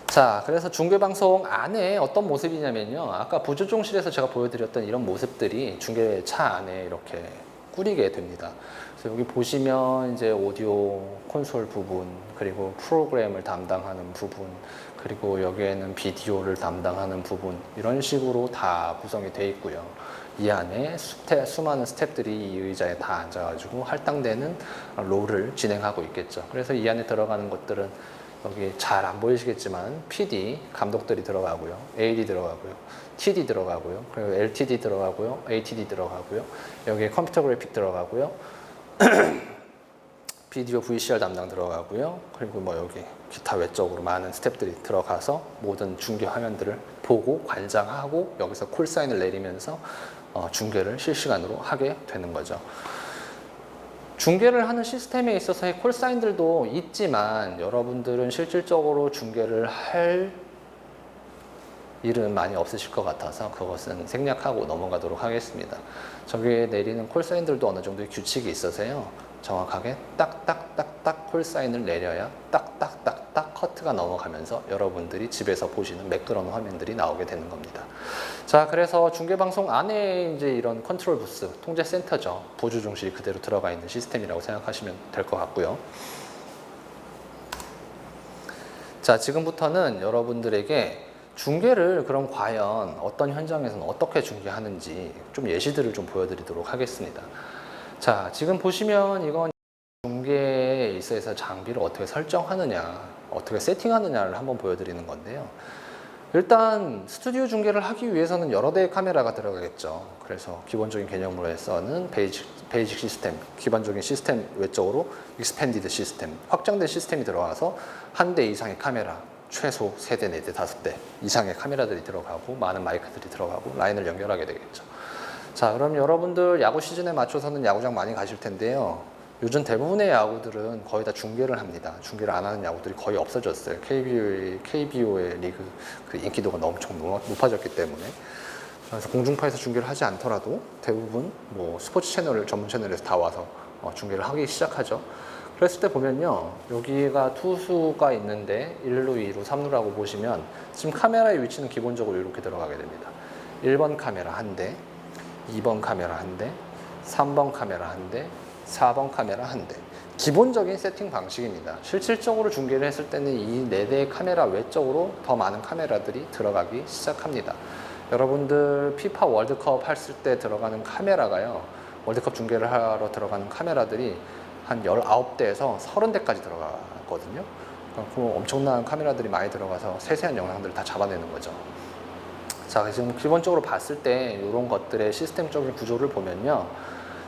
자, 그래서 중계방송 안에 어떤 모습이냐면요. 아까 부조종실에서 제가 보여드렸던 이런 모습들이 중계차 안에 이렇게 꾸리게 됩니다. 그래서 여기 보시면 이제 오디오 콘솔 부분, 그리고 프로그램을 담당하는 부분, 그리고 여기에는 비디오를 담당하는 부분, 이런 식으로 다 구성이 되어 있고요. 이 안에 수많은 스태프들이 이 의자에 다 앉아가지고 할당되는 롤을 진행하고 있겠죠. 그래서 이 안에 들어가는 것들은 여기 잘 안 보이시겠지만 PD 감독들이 들어가고요, AD 들어가고요, TD 들어가고요, 그리고 LTD 들어가고요, ATD 들어가고요, 여기에 컴퓨터 그래픽 들어가고요, 비디오 VCR 담당 들어가고요, 그리고 뭐 여기 기타 외적으로 많은 스태프들이 들어가서 모든 중계 화면들을 보고 관장하고 여기서 콜사인을 내리면서 중계를 실시간으로 하게 되는 거죠. 중계를 하는 시스템에 있어서의 콜사인들도 있지만 여러분들은 실질적으로 중계를 할 일은 많이 없으실 것 같아서 그것은 생략하고 넘어가도록 하겠습니다. 저기에 내리는 콜사인들도 어느 정도의 규칙이 있어서요. 정확하게 딱딱딱딱 콜사인을 내려야 딱딱딱딱 커트가 넘어가면서 여러분들이 집에서 보시는 매끄러운 화면들이 나오게 되는 겁니다. 자, 그래서 중계방송 안에 이제 이런 컨트롤 부스, 통제 센터죠. 보조 중실이 그대로 들어가 있는 시스템이라고 생각하시면 될 것 같고요. 자, 지금부터는 여러분들에게 중계를 그럼 과연 어떤 현장에서는 어떻게 중계하는지 좀 예시들을 좀 보여드리도록 하겠습니다. 자, 지금 보시면 이건 중계에 있어서 장비를 어떻게 설정하느냐, 어떻게 세팅하느냐를 한번 보여드리는 건데요. 일단 스튜디오 중계를 하기 위해서는 여러 대의 카메라가 들어가겠죠. 그래서 기본적인 개념으로서는 베이직 시스템, 기본적인 시스템 외적으로 익스펜디드 시스템, 확장된 시스템이 들어가서 한 대 이상의 카메라, 최소 3대, 4대, 5대 이상의 카메라들이 들어가고 많은 마이크들이 들어가고 라인을 연결하게 되겠죠. 자, 그럼 여러분들 야구 시즌에 맞춰서는 야구장 많이 가실 텐데요. 요즘 대부분의 야구들은 거의 다 중계를 합니다. 중계를 안 하는 야구들이 거의 없어졌어요. KBO의 리그 그 인기도가 엄청 높아졌기 때문에. 그래서 공중파에서 중계를 하지 않더라도 대부분 뭐 스포츠 채널, 전문 채널에서 다 와서 중계를 하기 시작하죠. 그랬을 때 보면요. 여기가 투수가 있는데 1루, 2루, 3루라고 보시면 지금 카메라의 위치는 기본적으로 이렇게 들어가게 됩니다. 1번 카메라 한 대, 2번 카메라 한 대, 3번 카메라 한 대, 4번 카메라 한 대. 기본적인 세팅 방식입니다. 실질적으로 중계를 했을 때는 이 4대의 카메라 외적으로 더 많은 카메라들이 들어가기 시작합니다. 여러분들 피파 월드컵 했을 때 들어가는 카메라가요. 월드컵 중계를 하러 들어가는 카메라들이 한 19대에서 30대까지 들어가거든요. 그럼 엄청난 카메라들이 많이 들어가서 세세한 영상들을 다 잡아내는 거죠. 자, 지금 기본적으로 봤을 때 이런 것들의 시스템적인 구조를 보면요.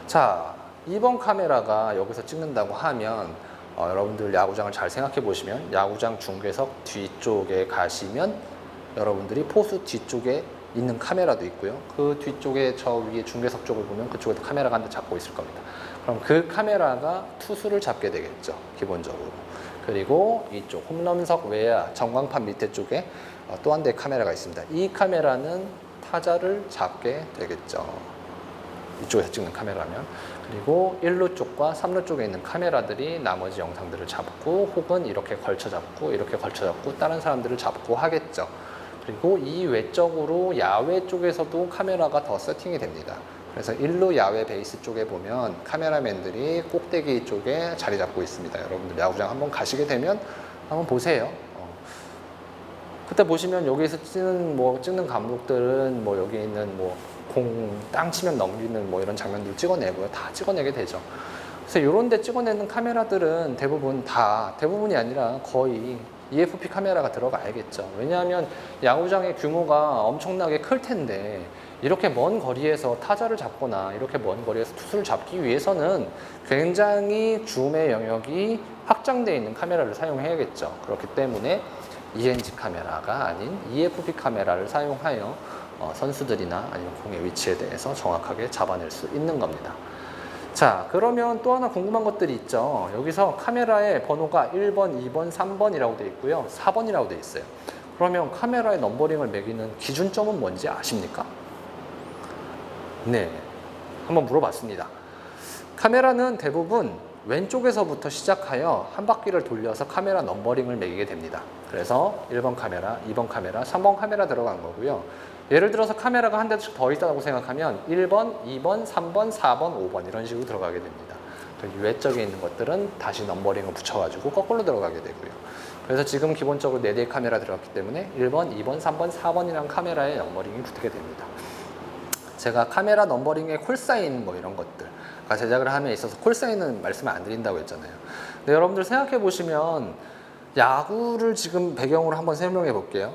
자, 2번 카메라가 여기서 찍는다고 하면 여러분들 야구장을 잘 생각해 보시면 야구장 중계석 뒤쪽에 가시면 여러분들이 포수 뒤쪽에 있는 카메라도 있고요. 그 뒤쪽에 저 위에 중계석 쪽을 보면 그쪽에도 카메라가 한 대 잡고 있을 겁니다. 그럼 그 카메라가 투수를 잡게 되겠죠. 기본적으로. 그리고 이쪽 홈런석 외야 전광판 밑에 쪽에 또 한 대의 카메라가 있습니다. 이 카메라는 타자를 잡게 되겠죠. 이쪽에서 찍는 카메라면. 그리고 1루 쪽과 3루 쪽에 있는 카메라들이 나머지 영상들을 잡고 혹은 이렇게 걸쳐 잡고 이렇게 걸쳐 잡고 다른 사람들을 잡고 하겠죠. 그리고 이 외적으로 야외 쪽에서도 카메라가 더 세팅이 됩니다. 그래서 1루 야외 베이스 쪽에 보면 카메라맨들이 꼭대기 쪽에 자리 잡고 있습니다. 여러분들 야구장 한번 가시게 되면 한번 보세요. 그때 보시면 여기에서 찍는 감독들은 뭐 여기 있는 뭐 땅 치면 넘기는 뭐 이런 장면들 찍어내고요. 다 찍어내게 되죠. 그래서 이런 데 찍어내는 카메라들은 대부분이 아니라 거의 EFP 카메라가 들어가야겠죠. 왜냐하면 야구장의 규모가 엄청나게 클 텐데 이렇게 먼 거리에서 타자를 잡거나 이렇게 먼 거리에서 투수를 잡기 위해서는 굉장히 줌의 영역이 확장되어 있는 카메라를 사용해야겠죠. 그렇기 때문에 ENG 카메라가 아닌 EFP 카메라를 사용하여 선수들이나 아니면 공의 위치에 대해서 정확하게 잡아낼 수 있는 겁니다. 자, 그러면 또 하나 궁금한 것들이 있죠. 여기서 카메라의 번호가 1번, 2번, 3번이라고 되어 있고요. 4번이라고 되어 있어요. 그러면 카메라의 넘버링을 매기는 기준점은 뭔지 아십니까? 네, 한번 물어봤습니다. 카메라는 대부분 왼쪽에서부터 시작하여 한 바퀴를 돌려서 카메라 넘버링을 매기게 됩니다. 그래서 1번 카메라, 2번 카메라, 3번 카메라 들어간 거고요. 예를 들어서 카메라가 한 대씩 더 있다고 생각하면 1번, 2번, 3번, 4번, 5번 이런 식으로 들어가게 됩니다. 외쪽에 있는 것들은 다시 넘버링을 붙여가지고 거꾸로 들어가게 되고요. 그래서 지금 기본적으로 4대의 카메라 들어갔기 때문에 1번, 2번, 3번, 4번이라는 카메라에 넘버링이 붙게 됩니다. 제가 카메라 넘버링의 콜사인 뭐 이런 것들 제작을 함에 있어서 콜사인은 말씀을 안 드린다고 했잖아요. 근데 여러분들 생각해 보시면 야구를 지금 배경으로 한번 설명해 볼게요.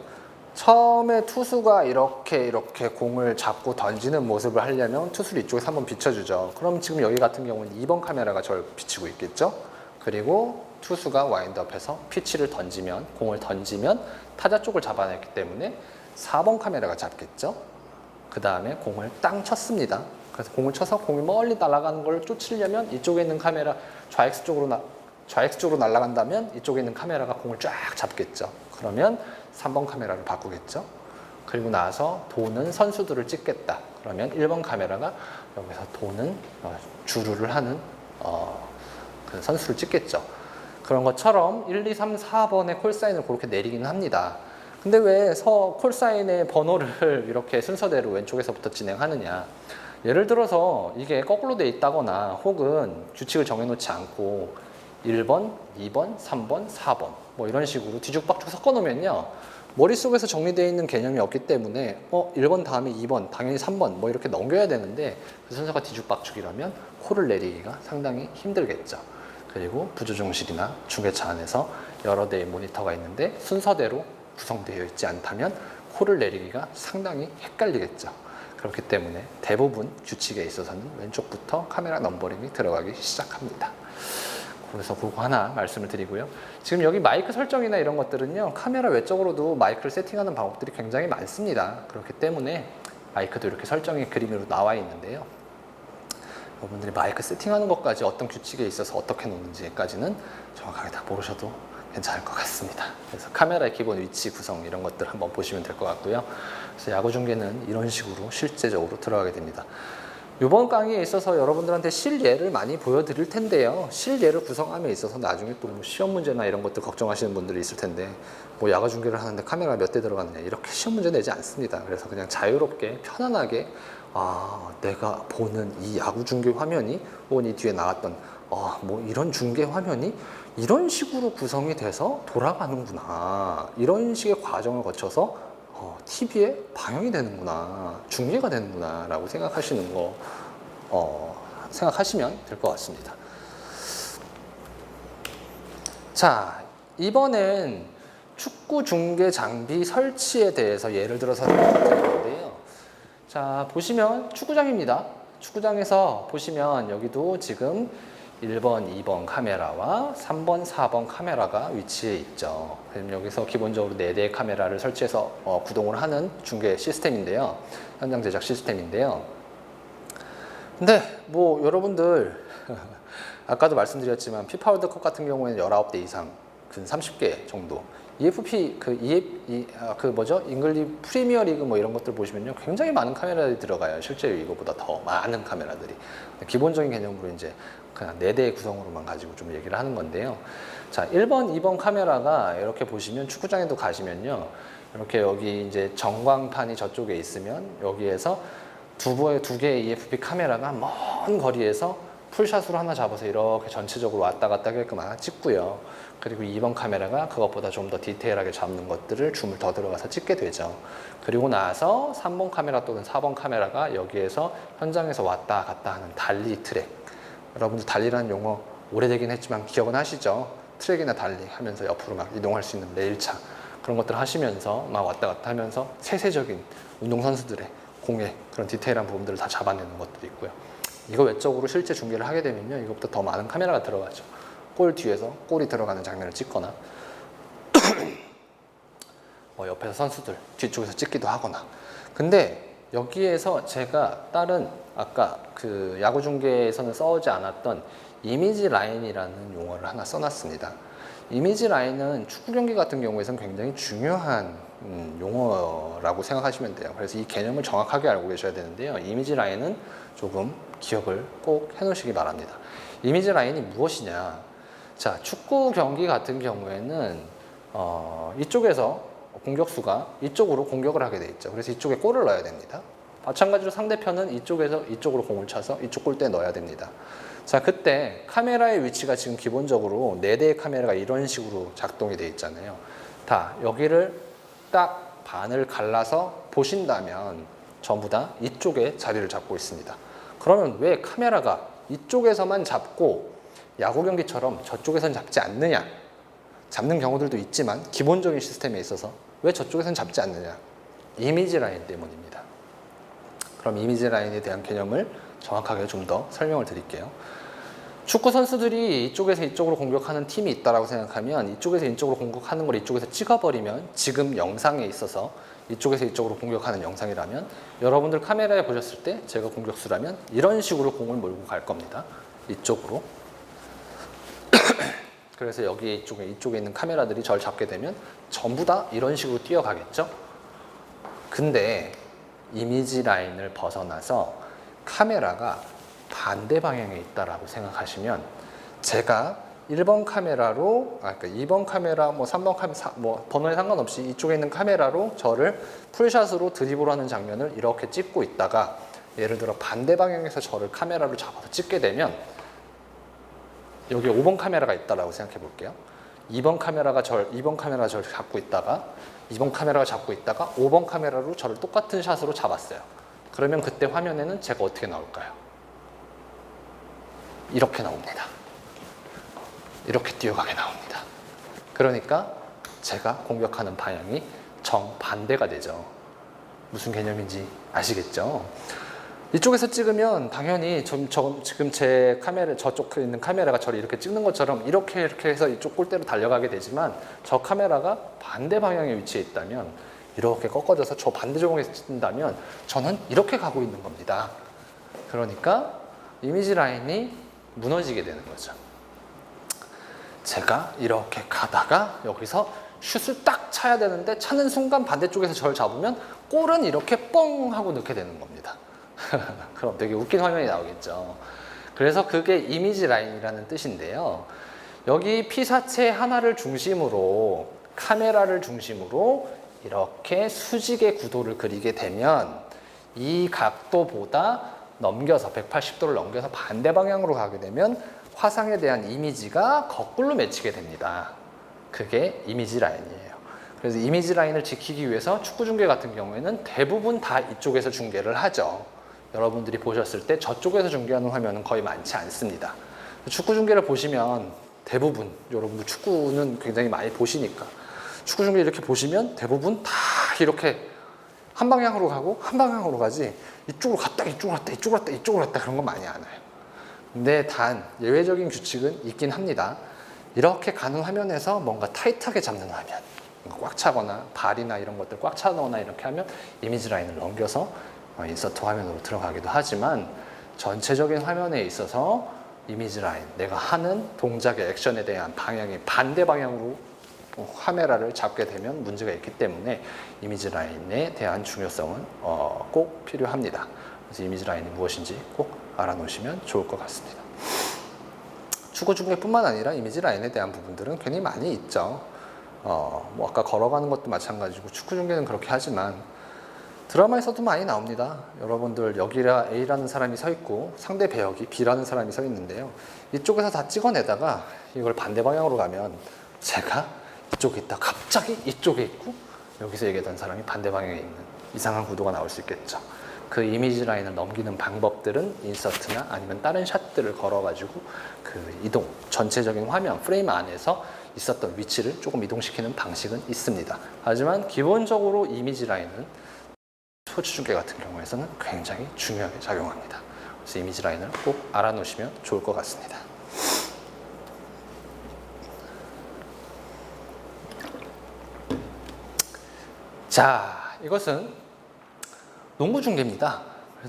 처음에 투수가 이렇게 공을 잡고 던지는 모습을 하려면 투수를 이쪽에서 한번 비춰주죠. 그럼 지금 여기 같은 경우는 2번 카메라가 저를 비치고 있겠죠. 그리고 투수가 와인드업해서 피치를 던지면, 공을 던지면 타자 쪽을 잡아냈기 때문에 4번 카메라가 잡겠죠. 그 다음에 공을 땅 쳤습니다. 그래서 공을 쳐서 공이 멀리 날아가는 걸 쫓으려면 이쪽에 있는 카메라 좌익수 쪽으로 날아간다면 이쪽에 있는 카메라가 공을 쫙 잡겠죠. 그러면 3번 카메라를 바꾸겠죠. 그리고 나서 도는 선수들을 찍겠다. 그러면 1번 카메라가 여기서 도는 주루를 하는 그 선수를 찍겠죠. 그런 것처럼 1, 2, 3, 4번의 콜사인을 그렇게 내리기는 합니다. 근데 왜 콜사인의 번호를 이렇게 순서대로 왼쪽에서부터 진행하느냐. 예를 들어서 이게 거꾸로 돼 있다거나 혹은 규칙을 정해놓지 않고 1번, 2번, 3번, 4번 뭐 이런 식으로 뒤죽박죽 섞어 놓으면요. 머릿속에서 정리되어 있는 개념이 없기 때문에 1번 다음에 2번, 당연히 3번 뭐 이렇게 넘겨야 되는데 그 순서가 뒤죽박죽이라면 코를 내리기가 상당히 힘들겠죠. 그리고 부조종실이나 중계차 안에서 여러 대의 모니터가 있는데 순서대로 구성되어 있지 않다면 코를 내리기가 상당히 헷갈리겠죠. 그렇기 때문에 대부분 규칙에 있어서는 왼쪽부터 카메라 넘버링이 들어가기 시작합니다. 그래서 그거 하나 말씀을 드리고요. 지금 여기 마이크 설정이나 이런 것들은요. 카메라 외적으로도 마이크를 세팅하는 방법들이 굉장히 많습니다. 그렇기 때문에 마이크도 이렇게 설정이 그림으로 나와 있는데요. 여러분들이 마이크 세팅하는 것까지 어떤 규칙에 있어서 어떻게 놓는지까지는 정확하게 다 모르셔도 괜찮을 것 같습니다. 그래서 카메라의 기본 위치 구성 이런 것들 한번 보시면 될 것 같고요. 그래서 야구 중계는 이런 식으로 실제적으로 들어가게 됩니다. 이번 강의에 있어서 여러분들한테 실예를 많이 보여드릴 텐데요. 실예를 구성함에 있어서 나중에 또 뭐 시험 문제나 이런 것들 걱정하시는 분들이 있을 텐데 뭐 야구 중계를 하는데 카메라가 몇 대 들어가느냐 이렇게 시험 문제 내지 않습니다. 그래서 그냥 자유롭게 편안하게 내가 보는 이 야구 중계 화면이 혹은 이 뒤에 나왔던 뭐 이런 중계 화면이 이런 식으로 구성이 돼서 돌아가는구나. 이런 식의 과정을 거쳐서 TV에 방영이 되는구나. 중계가 되는구나. 라고 생각하시는 거, 생각하시면 될 것 같습니다. 자, 이번엔 축구 중계 장비 설치에 대해서 예를 들어서 설명드릴 건데요. 자, 보시면 축구장입니다. 축구장에서 보시면 여기도 지금 1번, 2번 카메라와 3번, 4번 카메라가 위치해 있죠. 그럼 여기서 기본적으로 4대의 카메라를 설치해서 구동을 하는 중계 시스템인데요. 현장 제작 시스템인데요. 근데 뭐 여러분들 아까도 말씀드렸지만 피파 월드컵 같은 경우에는 19대 이상 근 30개 정도 EFP 잉글리 프리미어 리그 뭐 이런 것들 보시면요. 굉장히 많은 카메라들이 들어가요. 실제로 이거보다 더 많은 카메라들이. 기본적인 개념으로 이제 그냥 4대의 구성으로만 가지고 좀 얘기를 하는 건데요. 자, 1번, 2번 카메라가 이렇게 보시면 축구장에도 가시면요. 이렇게 여기 이제 전광판이 저쪽에 있으면 여기에서 두 개의 EFP 카메라가 먼 거리에서 풀샷으로 하나 잡아서 이렇게 전체적으로 왔다 갔다 하게끔 하나 찍고요. 그리고 2번 카메라가 그것보다 좀 더 디테일하게 잡는 것들을 줌을 더 들어가서 찍게 되죠. 그리고 나서 3번 카메라 또는 4번 카메라가 여기에서 현장에서 왔다 갔다 하는 달리 트랙. 여러분들 달리라는 용어 오래되긴 했지만 기억은 하시죠? 트랙이나 달리 하면서 옆으로 막 이동할 수 있는 레일차 그런 것들 하시면서 막 왔다 갔다 하면서 세세적인 운동선수들의 공의 그런 디테일한 부분들을 다 잡아내는 것들이 있고요. 이거 외적으로 실제 중계를 하게 되면요. 이것보다 더 많은 카메라가 들어가죠. 골 뒤에서 골이 들어가는 장면을 찍거나 뭐 옆에서 선수들 뒤쪽에서 찍기도 하거나. 근데 여기에서 제가 다른 아까 그 야구 중계에서는 써오지 않았던 이미지 라인이라는 용어를 하나 써놨습니다. 이미지 라인은 축구 경기 같은 경우에서는 굉장히 중요한 용어라고 생각하시면 돼요. 그래서 이 개념을 정확하게 알고 계셔야 되는데요. 이미지 라인은 조금 기억을 꼭 해놓으시기 바랍니다. 이미지 라인이 무엇이냐? 자, 축구 경기 같은 경우에는 이쪽에서 공격수가 이쪽으로 공격을 하게 돼 있죠. 그래서 이쪽에 골을 넣어야 됩니다. 마찬가지로 상대편은 이쪽에서 이쪽으로 공을 차서 이쪽 골대에 넣어야 됩니다. 자, 그때 카메라의 위치가 지금 기본적으로 4대의 카메라가 이런 식으로 작동이 돼 있잖아요. 여기를 딱 반을 갈라서 보신다면 전부 다 이쪽에 자리를 잡고 있습니다. 그러면 왜 카메라가 이쪽에서만 잡고 야구 경기처럼 저쪽에선 잡지 않느냐? 잡는 경우들도 있지만 기본적인 시스템에 있어서 왜 저쪽에선 잡지 않느냐? 이미지 라인 때문입니다. 그럼 이미지 라인에 대한 개념을 정확하게 좀 더 설명을 드릴게요. 축구 선수들이 이쪽에서 이쪽으로 공격하는 팀이 있다고 생각하면 이쪽에서 이쪽으로 공격하는 걸 이쪽에서 찍어버리면 지금 영상에 있어서 이쪽에서 이쪽으로 공격하는 영상이라면 여러분들 카메라에 보셨을 때 제가 공격수라면 이런 식으로 공을 몰고 갈 겁니다. 이쪽으로. 그래서 여기 이쪽에 있는 카메라들이 저를 잡게 되면 전부 다 이런 식으로 뛰어가겠죠. 근데 이미지 라인을 벗어나서 카메라가 반대 방향에 있다라고 생각하시면 제가 1번 카메라로, 그러니까 2번 카메라, 3번 카메라, 번호에 상관없이 이쪽에 있는 카메라로 저를 풀샷으로 드리블하는 장면을 이렇게 찍고 있다가 예를 들어 반대 방향에서 저를 카메라로 잡아서 찍게 되면 여기 5번 카메라가 있다라고 생각해 볼게요. 2번 카메라가 저를 잡고 있다가 2번 카메라가 잡고 있다가 5번 카메라로 저를 똑같은 샷으로 잡았어요. 그러면 그때 화면에는 제가 어떻게 나올까요? 이렇게 나옵니다. 이렇게 뛰어가게 나옵니다. 그러니까 제가 공격하는 방향이 정반대가 되죠. 무슨 개념인지 아시겠죠? 이쪽에서 찍으면 당연히 지금 제 카메라, 저쪽에 있는 카메라가 저를 이렇게 찍는 것처럼 이렇게 해서 이쪽 골대로 달려가게 되지만 저 카메라가 반대 방향에 위치해 있다면 이렇게 꺾어져서 저 반대쪽에 찍는다면 저는 이렇게 가고 있는 겁니다. 그러니까 이미지 라인이 무너지게 되는 거죠. 제가 이렇게 가다가 여기서 슛을 딱 차야 되는데 차는 순간 반대쪽에서 저를 잡으면 골은 이렇게 뻥 하고 넣게 되는 겁니다. 그럼 되게 웃긴 화면이 나오겠죠. 그래서 그게 이미지 라인이라는 뜻인데요. 여기 피사체 하나를 중심으로 카메라를 중심으로 이렇게 수직의 구도를 그리게 되면 이 각도보다 넘겨서 180도를 넘겨서 반대 방향으로 가게 되면 화상에 대한 이미지가 거꾸로 맺히게 됩니다. 그게 이미지 라인이에요. 그래서 이미지 라인을 지키기 위해서 축구 중계 같은 경우에는 대부분 다 이쪽에서 중계를 하죠. 여러분들이 보셨을 때 저쪽에서 중계하는 화면은 거의 많지 않습니다. 축구 중계를 보시면 대부분 여러분들 축구는 굉장히 많이 보시니까 축구 중계 이렇게 보시면 대부분 다 이렇게 한 방향으로 가고 한 방향으로 가지 이쪽으로 갔다 이쪽으로 갔다 이쪽으로 갔다 이쪽으로 갔다 그런 건 많이 안 와요. 근데 단 예외적인 규칙은 있긴 합니다. 이렇게 가는 화면에서 뭔가 타이트하게 잡는 화면, 꽉 차거나 발이나 이런 것들 꽉 차거나 이렇게 하면 이미지 라인을 넘겨서 인서트 화면으로 들어가기도 하지만 전체적인 화면에 있어서 이미지 라인, 내가 하는 동작의 액션에 대한 방향이 반대 방향으로 카메라를 잡게 되면 문제가 있기 때문에 이미지 라인에 대한 중요성은 꼭 필요합니다. 그래서 이미지 라인이 무엇인지 꼭 알아놓으시면 좋을 것 같습니다. 축구 중계뿐만 아니라 이미지 라인에 대한 부분들은 굉장히 많이 있죠. 아까 걸어가는 것도 마찬가지고 축구 중계는 그렇게 하지만 드라마에서도 많이 나옵니다. 여러분들 여기라 A라는 사람이 서 있고 상대 배역이 B라는 사람이 서 있는데요. 이쪽에서 다 찍어내다가 이걸 반대 방향으로 가면 제가 이쪽에 있다 갑자기 이쪽에 있고 여기서 얘기했던 사람이 반대 방향에 있는 이상한 구도가 나올 수 있겠죠. 그 이미지 라인을 넘기는 방법들은 인서트나 아니면 다른 샷들을 걸어가지고 그 이동, 전체적인 화면, 프레임 안에서 있었던 위치를 조금 이동시키는 방식은 있습니다. 하지만 기본적으로 이미지 라인은 스포츠 중계 같은 경우에서는 굉장히 중요하게 작용합니다. 그래서 이미지 라인을 꼭 알아놓으시면 좋을 것 같습니다. 자, 이것은 농구 중계입니다.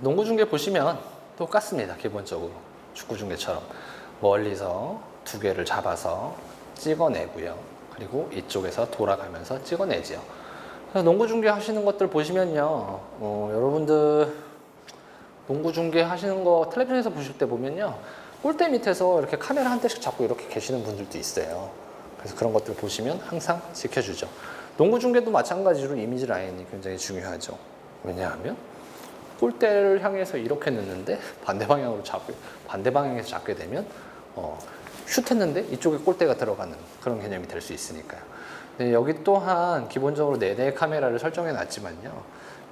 농구 중계 보시면 똑같습니다. 기본적으로 축구 중계처럼 멀리서 두 개를 잡아서 찍어내고요. 그리고 이쪽에서 돌아가면서 찍어내죠. 농구 중계 하시는 것들 보시면요, 여러분들 농구 중계 하시는 거 텔레비전에서 보실 때 보면요, 꼴대 밑에서 이렇게 카메라 한 대씩 잡고 이렇게 계시는 분들도 있어요. 그래서 그런 것들을 보시면 항상 지켜주죠. 농구 중계도 마찬가지로 이미지 라인이 굉장히 중요하죠. 왜냐하면 골대를 향해서 이렇게 넣는데 반대 방향에서 잡게 되면 슛했는데 이쪽에 골대가 들어가는 그런 개념이 될 수 있으니까요. 네, 여기 또한 기본적으로 4대의 카메라를 설정해 놨지만요.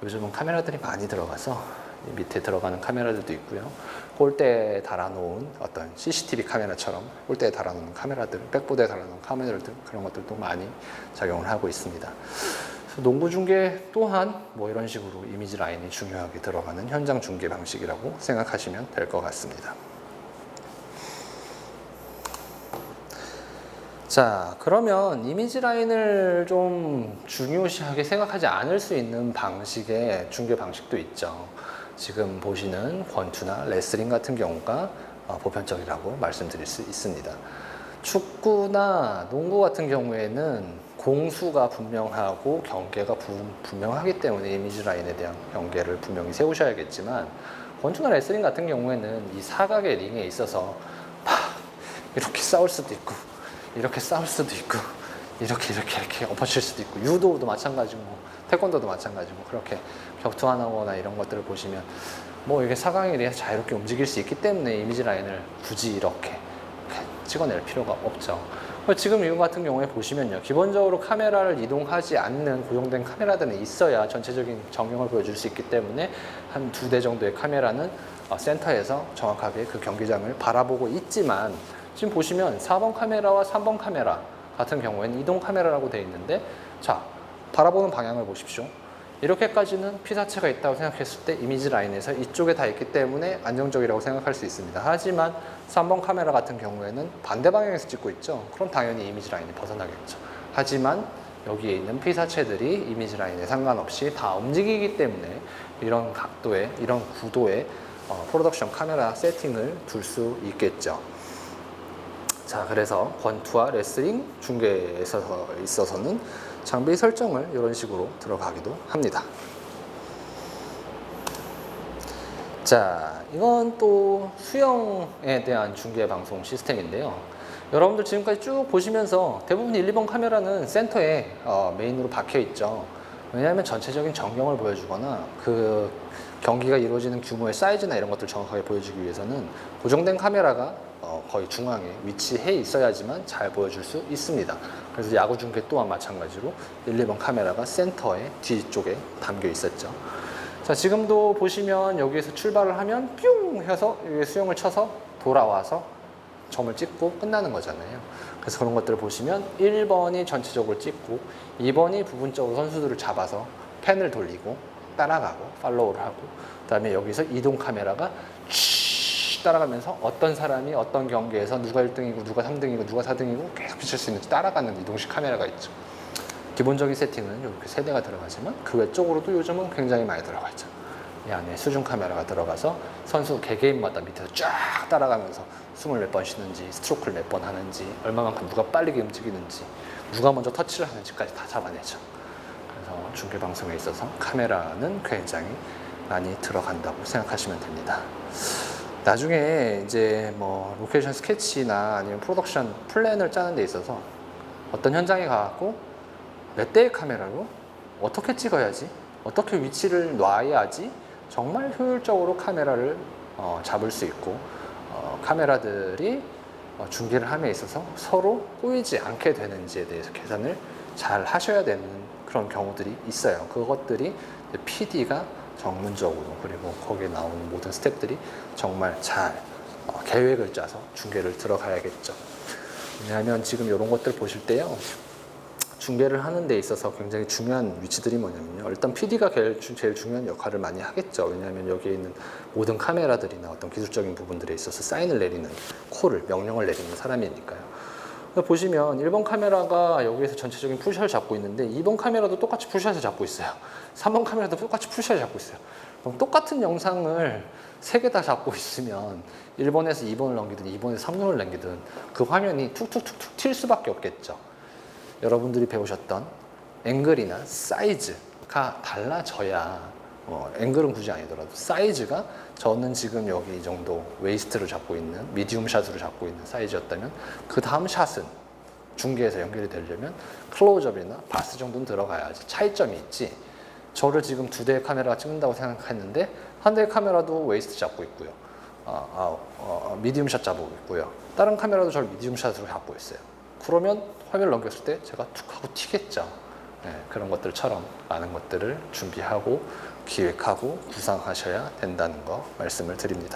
요즘은 카메라들이 많이 들어가서 밑에 들어가는 카메라들도 있고요. 골대에 달아놓은 어떤 CCTV 카메라처럼 골대에 달아놓은 카메라들, 백보드에 달아놓은 카메라들 그런 것들도 많이 작용을 하고 있습니다. 농구 중계 또한 뭐 이런 식으로 이미지 라인이 중요하게 들어가는 현장 중계 방식이라고 생각하시면 될 것 같습니다. 자, 그러면 이미지 라인을 좀 중요시하게 생각하지 않을 수 있는 방식의 중계 방식도 있죠. 지금 보시는 권투나 레슬링 같은 경우가 보편적이라고 말씀드릴 수 있습니다. 축구나 농구 같은 경우에는 공수가 분명하고 경계가 분명하기 때문에 이미지 라인에 대한 경계를 분명히 세우셔야겠지만, 권투나 레슬링 같은 경우에는 이 사각의 링에 있어서 막 이렇게 싸울 수도 있고 이렇게 싸울 수도 있고 이렇게 엎어칠 수도 있고, 유도도 마찬가지고 태권도도 마찬가지고 그렇게 격투하거나 이런 것들을 보시면 뭐 이게 사각의 링에서 자유롭게 움직일 수 있기 때문에 이미지 라인을 굳이 이렇게 찍어낼 필요가 없죠. 지금 이거 같은 경우에 보시면요, 기본적으로 카메라를 이동하지 않는 고정된 카메라들은 있어야 전체적인 전경을 보여줄 수 있기 때문에 한 2대 정도의 카메라는 센터에서 정확하게 그 경기장을 바라보고 있지만, 지금 보시면 4번 카메라와 3번 카메라 같은 경우에는 이동 카메라라고 되어 있는데, 자, 바라보는 방향을 보십시오. 이렇게까지는 피사체가 있다고 생각했을 때 이미지 라인에서 이쪽에 다 있기 때문에 안정적이라고 생각할 수 있습니다. 하지만 3번 카메라 같은 경우에는 반대 방향에서 찍고 있죠. 그럼 당연히 이미지 라인이 벗어나겠죠. 하지만 여기에 있는 피사체들이 이미지 라인에 상관없이 다 움직이기 때문에 이런 각도의, 이런 구도의 프로덕션 카메라 세팅을 둘 수 있겠죠. 자, 그래서 권투와 레슬링 중계에 있어서는 장비 설정을 이런 식으로 들어가기도 합니다. 자, 이건 또 수영에 대한 중계 방송 시스템인데요. 여러분들 지금까지 쭉 보시면서 대부분 1, 2번 카메라는 센터에 메인으로 박혀 있죠. 왜냐하면 전체적인 전경을 보여주거나 그 경기가 이루어지는 규모의 사이즈나 이런 것들을 정확하게 보여주기 위해서는 고정된 카메라가 거의 중앙에 위치해 있어야지만 잘 보여줄 수 있습니다. 그래서 야구 중계 또한 마찬가지로 1, 2번 카메라가 센터의 뒤쪽에 담겨 있었죠. 자, 지금도 보시면 여기에서 출발을 하면 뿅 해서 수영을 쳐서 돌아와서 점을 찍고 끝나는 거잖아요. 그래서 그런 것들을 보시면 1번이 전체적으로 찍고 2번이 부분적으로 선수들을 잡아서 펜을 돌리고 따라가고 팔로우를 하고, 그 다음에 여기서 이동 카메라가 따라가면서 어떤 사람이 어떤 경기에서 누가 1등이고 누가 3등이고 누가 4등이고 계속 비칠 수 있는지 따라가는 이동식 카메라가 있죠. 기본적인 세팅은 이렇게 3대가 들어가지만 그 외적으로도 요즘은 굉장히 많이 들어가 있죠. 이 안에 수중 카메라가 들어가서 선수 개개인마다 밑에서 쫙 따라가면서 숨을 몇 번 쉬는지, 스트로크를 몇 번 하는지, 얼마만큼 누가 빠르게 움직이는지, 누가 먼저 터치를 하는지까지 다 잡아내죠. 그래서 중계 방송에 있어서 카메라는 굉장히 많이 들어간다고 생각하시면 됩니다. 나중에 이제 뭐 로케이션 스케치나 아니면 프로덕션 플랜을 짜는 데 있어서 어떤 현장에 가갖고 몇 대의 카메라로 어떻게 찍어야지, 어떻게 위치를 놔야지 정말 효율적으로 카메라를 잡을 수 있고 카메라들이 중계를 함에 있어서 서로 꼬이지 않게 되는지에 대해서 계산을 잘 하셔야 되는 그런 경우들이 있어요. 그것들이 PD가 전문적으로, 그리고 거기에 나오는 모든 스태프들이 정말 잘 계획을 짜서 중계를 들어가야겠죠. 왜냐하면 지금 이런 것들 보실 때요, 중계를 하는 데 있어서 굉장히 중요한 위치들이 뭐냐면요, 일단 PD가 제일 중요한 역할을 많이 하겠죠. 왜냐하면 여기에 있는 모든 카메라들이나 어떤 기술적인 부분들에 있어서 사인을 내리는, 명령을 내리는 사람이니까요. 보시면 1번 카메라가 여기에서 전체적인 풀샷을 잡고 있는데 2번 카메라도 똑같이 풀샷을 잡고 있어요. 3번 카메라도 똑같이 풀샷을 잡고 있어요. 그럼 똑같은 영상을 3개 다 잡고 있으면 1번에서 2번을 넘기든 2번에서 3번을 넘기든 그 화면이 툭툭툭툭 튈 수밖에 없겠죠. 여러분들이 배우셨던 앵글이나 사이즈가 달라져야 앵글은 굳이 아니더라도 사이즈가 저는 지금 여기 이 정도 웨이스트를 잡고 있는 미디움 샷으로 잡고 있는 사이즈였다면 그 다음 샷은 중계에서 연결이 되려면 클로즈업이나 바스 정도는 들어가야지 차이점이 있지. 저를 지금 2대의 카메라가 찍는다고 생각했는데 한 대의 카메라도 웨이스트 잡고 있고요. 미디움 샷 잡고 있고요. 다른 카메라도 저를 미디움 샷으로 잡고 있어요. 그러면 화면을 넘겼을 때 제가 툭 하고 튀겠죠. 네, 그런 것들처럼 많은 것들을 준비하고 기획하고 구상하셔야 된다는 거 말씀을 드립니다.